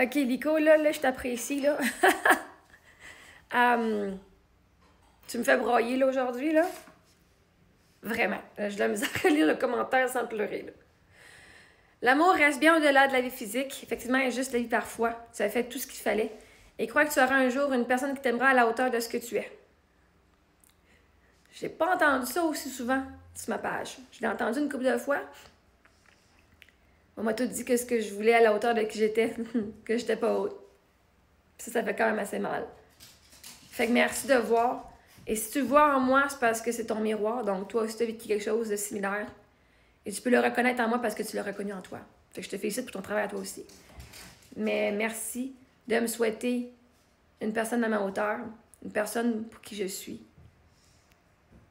OK, Lico, là, je t'apprécie, là. Tu me fais broyer, là, aujourd'hui, là. Vraiment. J'ai de la misère à lire le commentaire sans pleurer, là. L'amour reste bien au-delà de la vie physique. Effectivement, il y a juste la vie parfois. Tu as fait tout ce qu'il fallait. Et crois que tu auras un jour une personne qui t'aimera à la hauteur de ce que tu es. J'ai pas entendu ça aussi souvent sur ma page. Je l'ai entendu une couple de fois. On m'a tout dit que ce que je voulais à la hauteur de qui j'étais, que j'étais pas haute. Ça fait quand même assez mal. Fait que merci de voir. Et si tu vois en moi, c'est parce que c'est ton miroir. Donc toi aussi, tu as vécu quelque chose de similaire. Et tu peux le reconnaître en moi parce que tu l'as reconnu en toi. Fait que je te félicite pour ton travail à toi aussi. Mais merci de me souhaiter une personne à ma hauteur, une personne pour qui je suis.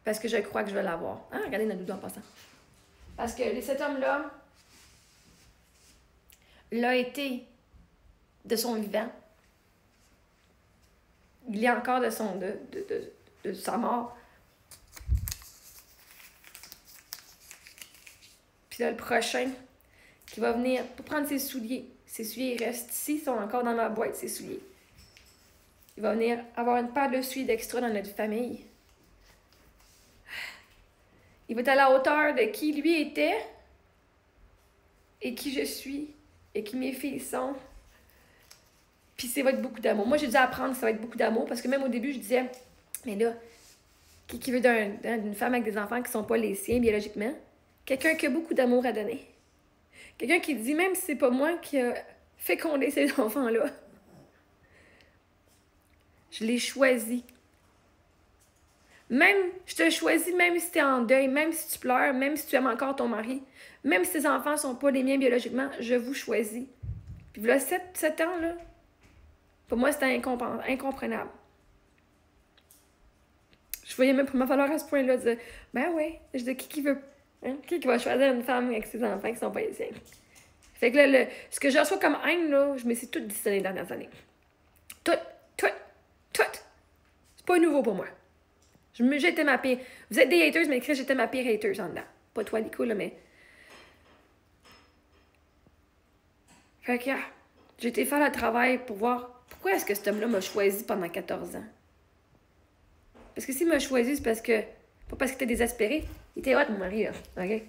Parce que je crois que je vais l'avoir. Ah, regardez notre doudou en passant. Parce que cet homme-là l'a été de son vivant. Il est encore de sa mort. Puis là, le prochain qui va venir pour prendre ses souliers. Ses souliers restent ici, ils sont encore dans ma boîte, ses souliers. Il va venir avoir une paire de souliers d'extra dans notre famille. Il va être à la hauteur de qui lui était et qui je suis et qui mes filles sont. Puis ça va être beaucoup d'amour. Moi, j'ai dû apprendre que ça va être beaucoup d'amour parce que même au début, je disais, mais là, qui veut d'une femme avec des enfants qui ne sont pas les siens biologiquement? Quelqu'un qui a beaucoup d'amour à donner. Quelqu'un qui dit, même si c'est pas moi qui a fécondé ces enfants-là, je l'ai choisi. Même, je te choisis, même si tu es en deuil, même si tu pleures, même si tu aimes encore ton mari, même si tes enfants ne sont pas les miens biologiquement, je vous choisis. Puis là, 7 ans, là, pour moi, c'était incomprenable. Je voyais même pas ma valeur à ce point-là, de dire, ben oui, je dis, qui veut? Hein? Qui va choisir une femme avec ses enfants qui sont pas les siens? Fait que là, ce que je reçois comme haine, là, je me suis tout dit ça les dernières années. Tout. C'est pas nouveau pour moi. J'étais ma pire. Vous êtes des haters, mais j'étais ma pire hater en dedans. Pas toi, Nico, là, mais. Fait que, j'ai été faire le travail pour voir pourquoi est-ce que cet homme-là m'a choisi pendant 14 ans. Parce que s'il m'a choisi, c'est parce que. Pas parce qu'il était désespéré. Il était hot, mon mari, là. OK?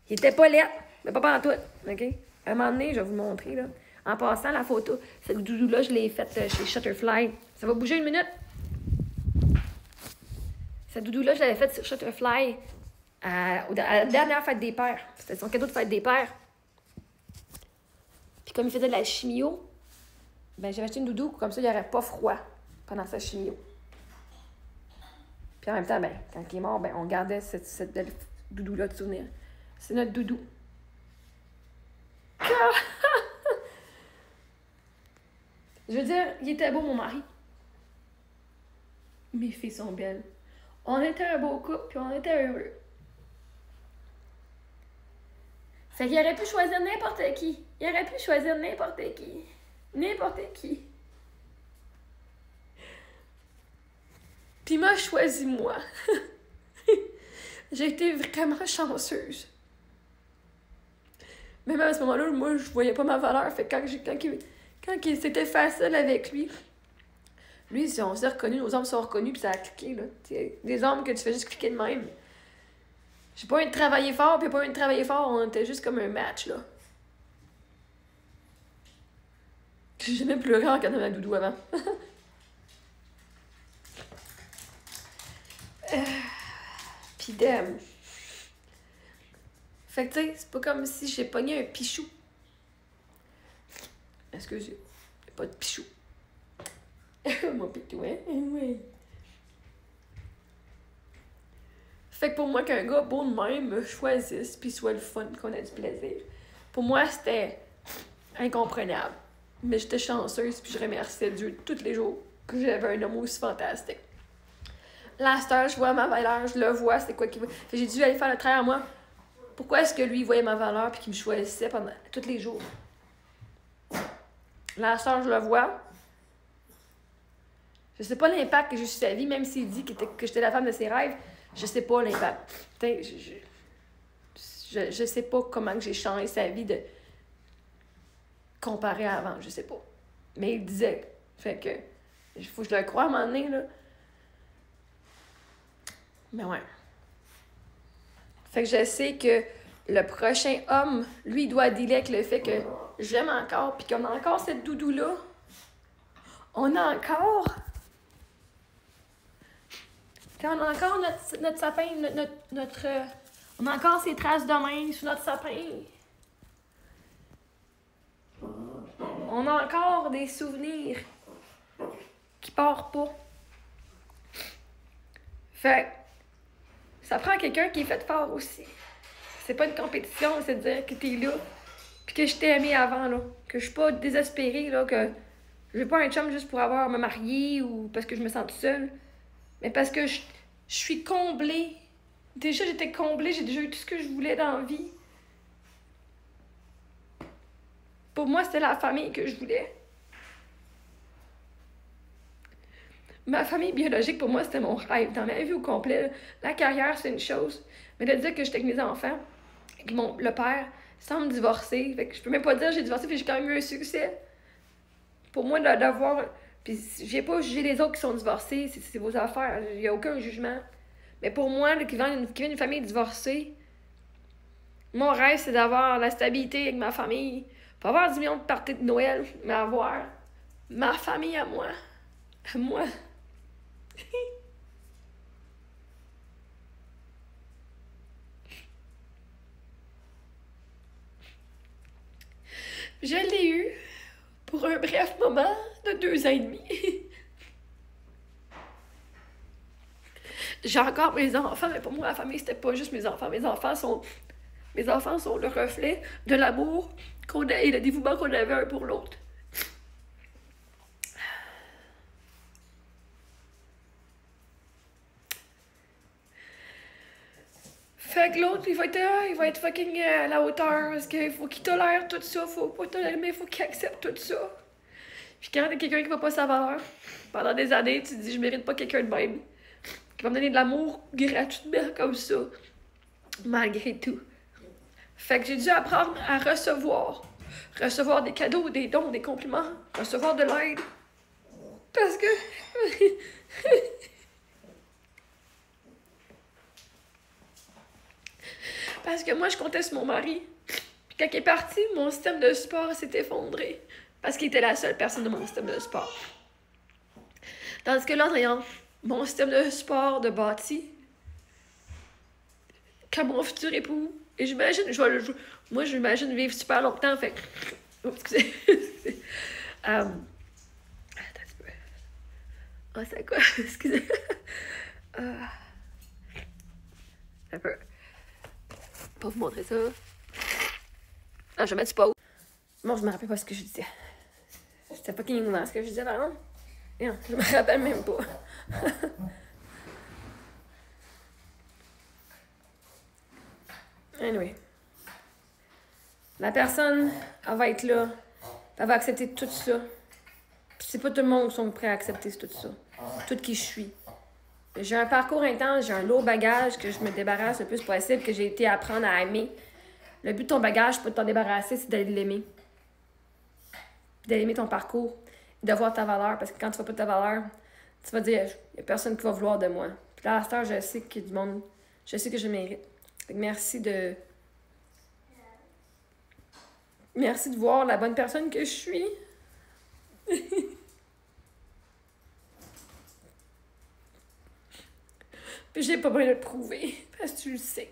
Il était pas laid, mais pas en tout. OK? À un moment donné, je vais vous montrer, là. En passant, la photo, cette doudou-là, je l'ai faite chez Shutterfly. Ça va bouger une minute? Cette doudou-là, je l'avais faite sur Shutterfly à la dernière fête des pères. C'était son cadeau de fête des pères. Puis comme il faisait de la chimio, ben j'avais acheté une doudou, comme ça, il n'y aurait pas froid pendant sa chimio. Puis en même temps, ben, quand il est mort, ben, on gardait cette belle doudou-là de souvenir. C'est notre doudou. Je veux dire, il était beau, mon mari. Mes filles sont belles. On était un beau couple, puis on était heureux. Fait qu'il aurait pu choisir n'importe qui. Il aurait pu choisir n'importe qui. N'importe qui. Puis il m'a choisi moi. J'ai été vraiment chanceuse. Mais même à ce moment-là, moi, je voyais pas ma valeur. Fait que quand il s'était facile avec lui, on s'est reconnus, nos hommes sont reconnus, puis ça a cliqué, là. T'sais, des hommes que tu fais juste cliquer de même. J'ai pas eu de travailler fort, puis pas eu de travailler fort, on était juste comme un match, là. J'ai jamais pleuré en regardant ma doudou avant. Puis damn. Fait que tu sais, c'est pas comme si j'ai pogné un pichou. Excusez, j'ai pas de pichou. Mon pitou, hein? Oui. Fait que pour moi, qu'un gars beau de même me choisisse, puis soit le fun, qu'on ait du plaisir, pour moi, c'était incomprenable. Mais j'étais chanceuse, puis je remerciais Dieu tous les jours que j'avais un homme aussi fantastique. Là, à cette heure, je vois ma valeur, je le vois, c'est quoi qu'il veut. J'ai dû aller faire le travail à moi. Pourquoi est-ce que lui, il voyait ma valeur, puis qu'il me choisissait pendant tous les jours? Là, à cette heure, je le vois. Je sais pas l'impact que j'ai sur sa vie, même s'il dit que j'étais la femme de ses rêves. Je sais pas l'impact. Je sais pas comment j'ai changé sa vie de comparé à avant. Je sais pas. Mais il le disait. Fait que, il faut que je le croie à un moment donné, là. Mais ouais. Fait que je sais que le prochain homme, lui, il doit dealer avec le fait que j'aime encore, puis qu'on a encore cette doudou-là. On a encore... Quand on a encore notre sapin, on a encore ces traces de main sur notre sapin. On a encore des souvenirs qui partent pas. Fait ça prend quelqu'un qui est fait fort aussi. C'est pas une compétition, c'est de dire que t'es là, puis que je t'ai aimé avant, là. Que je suis pas désespérée, là, que je veux pas un chum juste pour avoir me marier ou parce que je me sens toute seule. Mais parce que je suis comblée. Déjà, j'étais comblée, j'ai déjà eu tout ce que je voulais dans la vie. Pour moi, c'était la famille que je voulais. Ma famille biologique, pour moi, c'était mon rêve. Dans ma vie au complet, là, la carrière, c'est une chose. Mais de dire que j'étais avec mes enfants, et que le père, sans me divorcer, fait que je peux même pas dire que j'ai divorcé, puis j'ai quand même eu un succès. Pour moi, d'avoir... Puis j'ai pas jugé les autres qui sont divorcés, c'est vos affaires, il y a aucun jugement. Mais pour moi, là, qui vient d'une famille divorcée, mon rêve, c'est d'avoir la stabilité avec ma famille. Pas avoir 10 millions de parties de Noël, mais avoir ma famille à moi. À moi. Je l'ai eu pour un bref moment de 2 ans et demi. J'ai encore mes enfants, mais pour moi, la famille, c'était pas juste mes enfants. Mes enfants sont le reflet de l'amour qu'on a et le dévouement qu'on avait un pour l'autre. Fait que l'autre, il va être fucking à la hauteur, parce qu'il faut qu'il tolère tout ça, faut pas tolérer, mais il faut qu'il accepte tout ça. Puis quand t'es quelqu'un qui va pas sa valeur, pendant des années, tu te dis, je mérite pas quelqu'un de même, qui va me donner de l'amour gratuitement comme ça, malgré tout. Fait que j'ai dû apprendre à recevoir. Recevoir des cadeaux, des dons, des compliments, recevoir de l'aide. Parce que... Parce que moi, je comptais sur mon mari. Puis quand il est parti, mon système de support s'est effondré. Parce qu'il était la seule personne de mon système de support. Tandis que là, en ayant mon système de support de bâti, comme mon futur époux, et j'imagine, moi, j'imagine vivre super longtemps, fait que... Oh, excusez. Attends un petit peu. Ah, c'est quoi? Excusez. Un peu. Pas vous montrer ça. Ah, je vais mettre du pause. Bon, je me rappelle pas ce que je disais. C'était fucking ignorant ce que je disais, par exemple. Non, je me rappelle même pas. Anyway. La personne, elle va être là. Elle va accepter tout ça. Puis c'est pas tout le monde qui sont prêts à accepter tout ça. Tout qui je suis. J'ai un parcours intense, j'ai un lourd bagage que je me débarrasse le plus possible, que j'ai été apprendre à aimer. Le but de ton bagage, c'est pas de t'en débarrasser, c'est d'aller l'aimer. D'aimer ton parcours, de voir ta valeur, parce que quand tu vois pas ta valeur, tu vas dire, il y a personne qui va vouloir de moi. Puis là, à cette heure, je sais qu'il y a du monde, je sais que je mérite. Fait que merci de voir la bonne personne que je suis. Puis j'ai pas besoin de le prouver, parce que tu le sais.